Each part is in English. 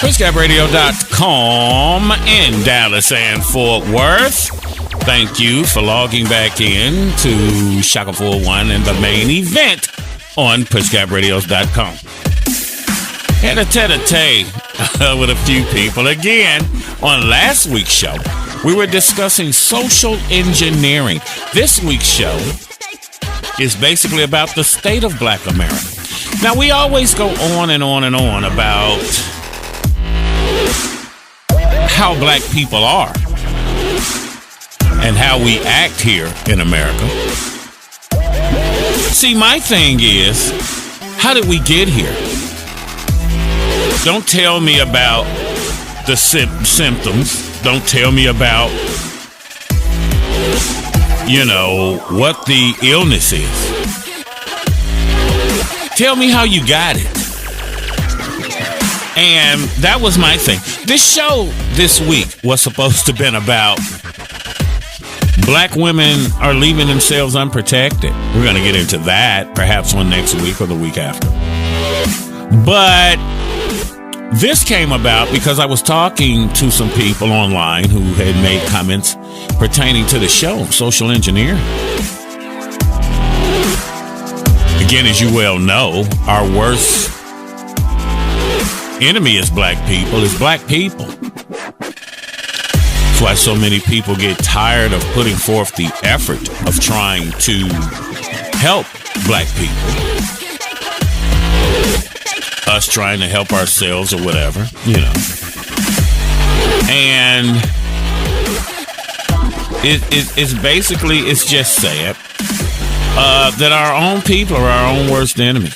PushGapRadio.com in Dallas and Fort Worth. Thank you for logging back in to Shaka 401 and the main event on PushGapRadios.com. Had a tete-a-tete with a few people. Again, on last week's show, we were discussing social engineering. This week's show is basically about the state of Black America. Now, we always go on and on and on about how Black people are and how we act here in America. See, my thing is, how did we get here? Don't tell me about the symptoms. Don't tell me about, what the illness is. Tell me how you got it. And that was my thing. This show this week was supposed to have been about Black women are leaving themselves unprotected. We're going to get into that perhaps one next week or the week after. But this came about because I was talking to some people online who had made comments pertaining to the show, social engineering. Again, as you well know, our worst enemy is black people. That's why so many people get tired of putting forth the effort of trying to help black people. Us trying to help ourselves or whatever, And it's basically, it's just sad that our own people are our own worst enemy.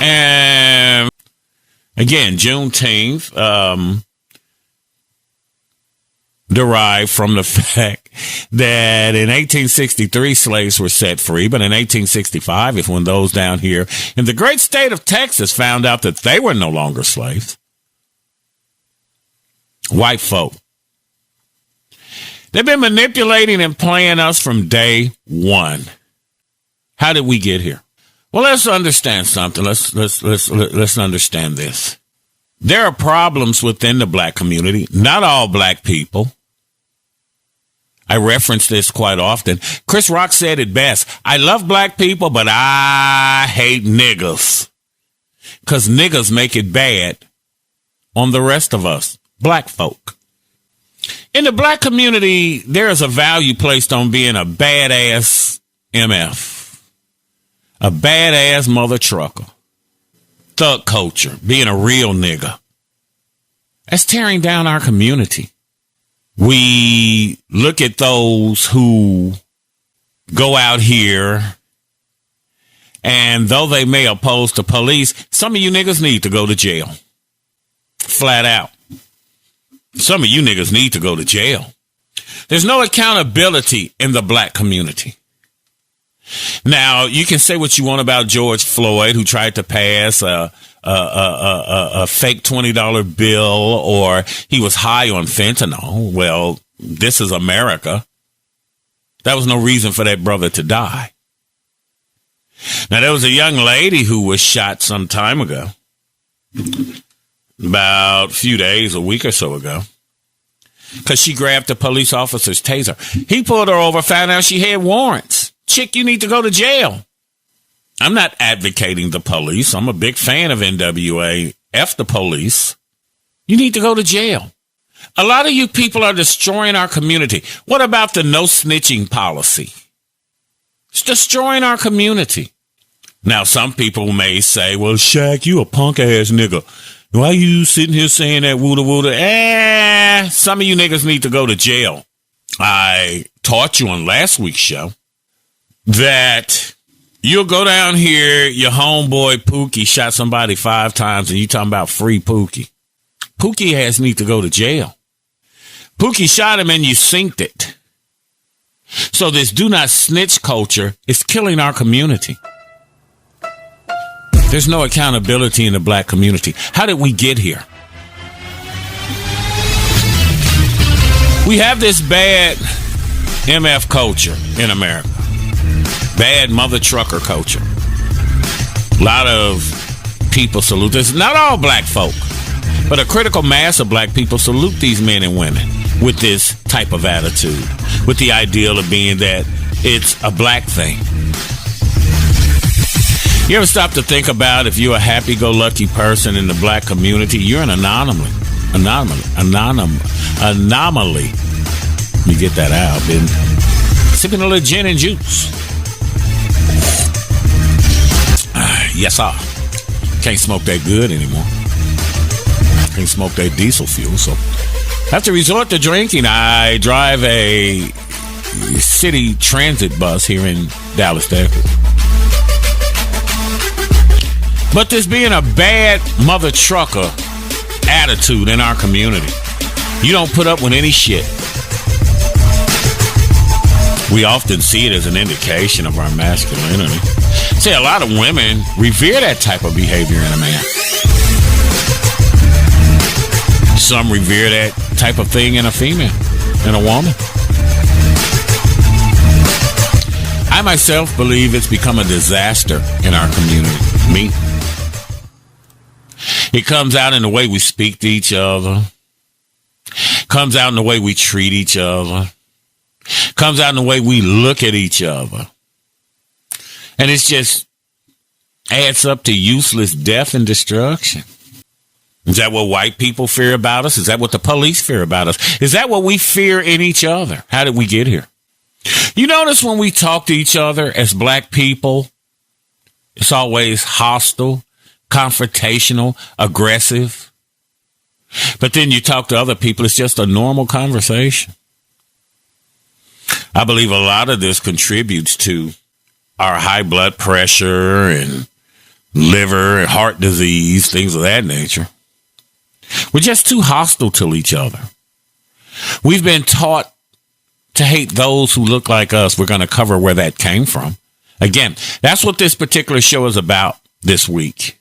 And again, Juneteenth derived from the fact that in 1863 slaves were set free, but in 1865 is when those down here in the great state of Texas found out that they were no longer slaves. White folk. They've been manipulating and playing us from day one. How did we get here? Well, let's understand something. Let's understand this. There are problems within the black community. Not all black people. I reference this quite often. Chris Rock said it best. I love black people, but I hate niggas. Because niggas make it bad on the rest of us, black folk. In the black community, there is a value placed on being a badass MF. A badass mother trucker. Thug culture. Being a real nigga. That's tearing down our community. We look at those who go out here and though they may oppose the police, some of you niggas need to go to jail. Flat out. Some of you niggas need to go to jail. There's no accountability in the black community. Now, you can say what you want about George Floyd, who tried to pass a fake $20 bill, or he was high on fentanyl. Well, this is America. That was no reason for that brother to die. Now, there was a young lady who was shot some time ago, about a few days, a week or so ago, because she grabbed a police officer's taser. He pulled her over, found out she had warrants. Chick, you need to go to jail. I'm not advocating the police. I'm a big fan of NWA. F the police. You need to go to jail. A lot of you people are destroying our community. What about the no snitching policy? It's destroying our community. Now, some people may say, well, Shaq, you a punk ass nigga. Why you sitting here saying that wooda? Some of you niggas need to go to jail. I taught you on last week's show that you'll go down here, your homeboy Pookie shot somebody 5 times, and you talking about free Pookie. Pookie has need to go to jail. Pookie shot him and you synced it. So this do not snitch culture is killing our community. There's no accountability in the black community. How did we get here? We have this bad MF culture in America. Bad mother trucker culture. A lot of people salute this. Not all black folk, but a critical mass of black people salute these men and women with this type of attitude, with the ideal of being that it's a black thing. You ever stop to think about if you're a happy-go-lucky person in the black community, you're an anomaly. Anomaly. Let me get that out. Been sipping a little gin and juice. Yes, sir. Can't smoke that good anymore. Can't smoke that diesel fuel, so have to resort to drinking. I drive a city transit bus here in Dallas, Texas. But this being a bad mother trucker attitude in our community, you don't put up with any shit. We often see it as an indication of our masculinity. See, a lot of women revere that type of behavior in a man. Some revere that type of thing in a female, in a woman. I myself believe it's become a disaster in our community. Me. It comes out in the way we speak to each other. Comes out in the way we treat each other. Comes out in the way we look at each other. And it's just adds up to useless death and destruction. Is that what white people fear about us? Is that what the police fear about us? Is that what we fear in each other? How did we get here? You notice when we talk to each other as black people, it's always hostile, confrontational, aggressive. But then you talk to other people, it's just a normal conversation. I believe a lot of this contributes to our high blood pressure and liver and heart disease, things of that nature. We're just too hostile to each other. We've been taught to hate those who look like us. We're going to cover where that came from. Again, that's what this particular show is about this week.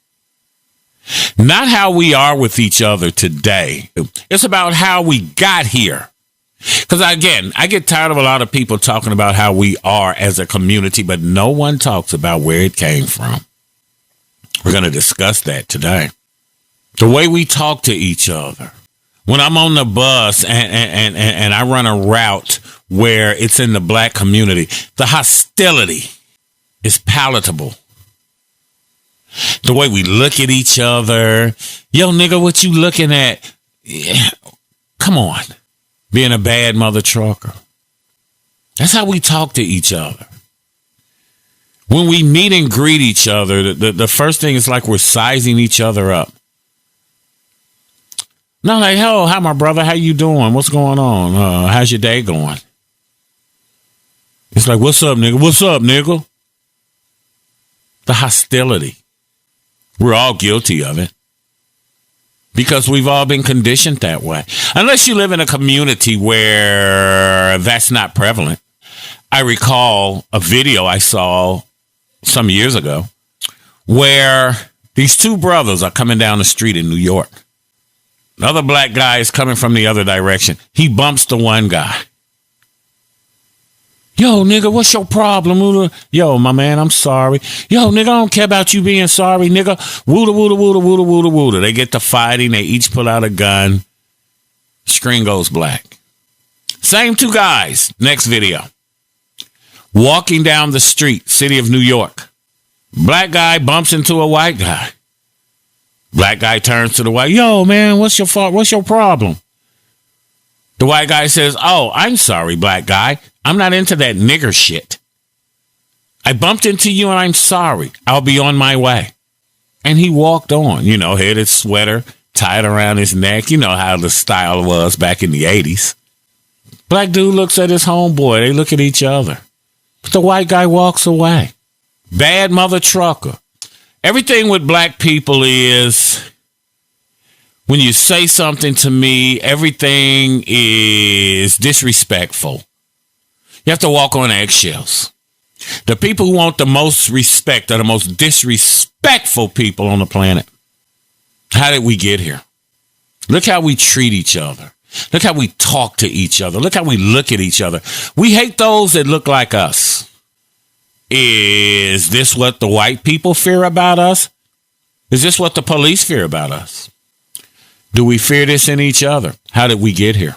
Not how we are with each other today. It's about how we got here. Because, again, I get tired of a lot of people talking about how we are as a community, but no one talks about where it came from. We're going to discuss that today. The way we talk to each other. When I'm on the bus and I run a route where it's in the black community, the hostility is palatable. The way we look at each other. Yo, nigga, what you looking at? Yeah. Come on. Being a bad mother trucker. That's how we talk to each other. When we meet and greet each other, the first thing is like we're sizing each other up. No, like, hello, hi, my brother. How you doing? What's going on? How's your day going? It's like, what's up, nigga? What's up, nigga? The hostility. We're all guilty of it. Because we've all been conditioned that way. Unless you live in a community where that's not prevalent. I recall a video I saw some years ago where these two brothers are coming down the street in New York. Another black guy is coming from the other direction. He bumps the one guy. Yo, nigga, what's your problem? Yo, my man, I'm sorry. Yo, nigga, I don't care about you being sorry, nigga. Wooda, wooda, wooda, wooda, wooda, wooda. They get to fighting. They each pull out a gun. Screen goes black. Same two guys. Next video. Walking down the street, city of New York. Black guy bumps into a white guy. Black guy turns to the white. Yo, man, what's your fault? What's your problem? The white guy says, oh, I'm sorry, black guy. I'm not into that nigger shit. I bumped into you and I'm sorry. I'll be on my way. And he walked on, had his sweater tied around his neck. You know how the style was back in the 80s. Black dude looks at his homeboy. They look at each other. But the white guy walks away. Bad mother trucker. Everything with black people is, when you say something to me, everything is disrespectful. You have to walk on eggshells. The people who want the most respect are the most disrespectful people on the planet. How did we get here? Look how we treat each other. Look how we talk to each other. Look how we look at each other. We hate those that look like us. Is this what the white people fear about us? Is this what the police fear about us? Do we fear this in each other? How did we get here?